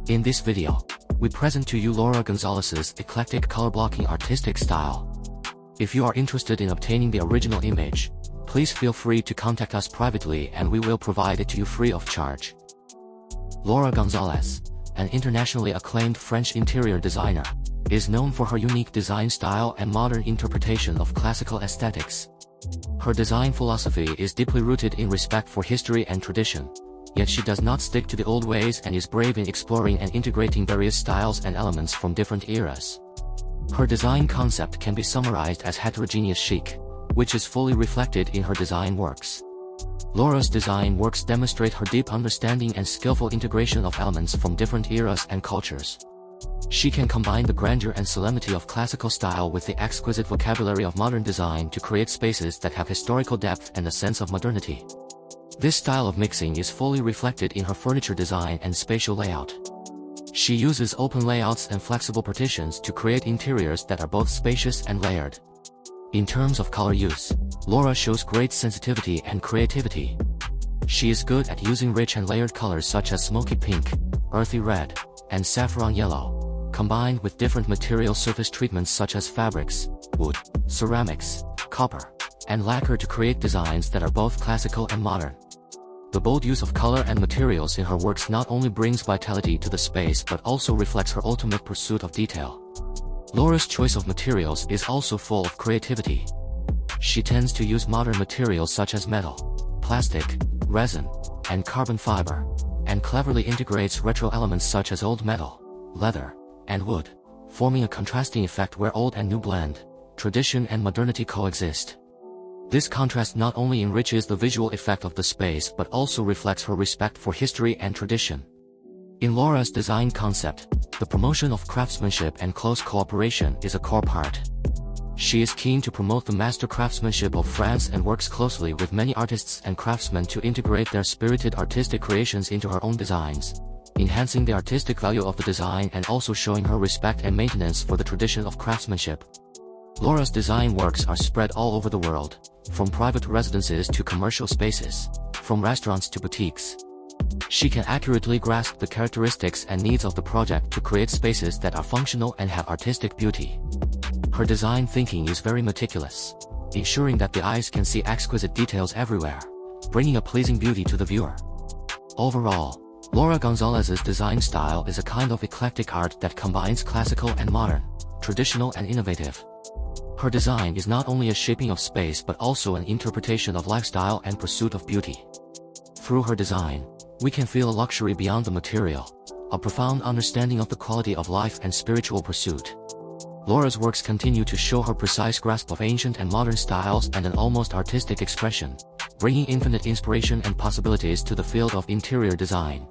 In this video, we present to you Laura González's eclectic color blocking artistic style. If you are interested in obtaining the original image, please feel free to contact us privately and we will provide it to you free of charge. Laura González, an internationally acclaimed French interior designer, is known for her unique design style and modern interpretation of classical aesthetics. Her design philosophy is deeply rooted in respect for history and tradition, yet she does not stick to the old ways and is brave in exploring and integrating various styles and elements from different eras. Her design concept can be summarized as heterogeneous chic, which is fully reflected in her design works. Laura's design works demonstrate her deep understanding and skillful integration of elements from different eras and cultures. She can combine the grandeur and solemnity of classical style with the exquisite vocabulary of modern design to create spaces that have historical depth and a sense of modernity. This style of mixing is fully reflected in her furniture design and spatial layout. She uses open layouts and flexible partitions to create interiors that are both spacious and layered. In terms of color use, Laura shows great sensitivity and creativity. She is good at using rich and layered colors such as smoky pink, earthy red, and saffron yellow, combined with different material surface treatments such as fabrics, wood, ceramics, copper, and lacquer to create designs that are both classical and modern. The bold use of color and materials in her works not only brings vitality to the space but also reflects her ultimate pursuit of detail. Laura's choice of materials is also full of creativity. She tends to use modern materials such as metal, plastic, resin, and carbon fiber, and cleverly integrates retro elements such as old metal, leather, and wood, forming a contrasting effect where old and new blend, tradition and modernity coexist. This contrast not only enriches the visual effect of the space but also reflects her respect for history and tradition. In Laura's design concept, the promotion of craftsmanship and close cooperation is a core part. She is keen to promote the master craftsmanship of France and works closely with many artists and craftsmen to integrate their spirited artistic creations into her own designs, enhancing the artistic value of the design and also showing her respect and maintenance for the tradition of craftsmanship. Laura's design works are spread all over the world, from private residences to commercial spaces, from restaurants to boutiques. She can accurately grasp the characteristics and needs of the project to create spaces that are functional and have artistic beauty. Her design thinking is very meticulous, ensuring that the eyes can see exquisite details everywhere, bringing a pleasing beauty to the viewer. Overall, Laura González's design style is a kind of eclectic art that combines classical and modern, traditional and innovative. Her design is not only a shaping of space but also an interpretation of lifestyle and pursuit of beauty. Through her design, we can feel a luxury beyond the material, a profound understanding of the quality of life and spiritual pursuit. Laura's works continue to show her precise grasp of ancient and modern styles and an almost artistic expression, bringing infinite inspiration and possibilities to the field of interior design.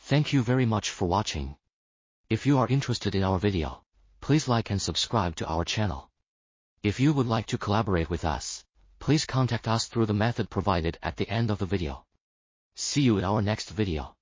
Thank you very much for watching. If you are interested in our video, please like and subscribe to our channel. If you would like to collaborate with us, please contact us through the method provided at the end of the video. See you in our next video.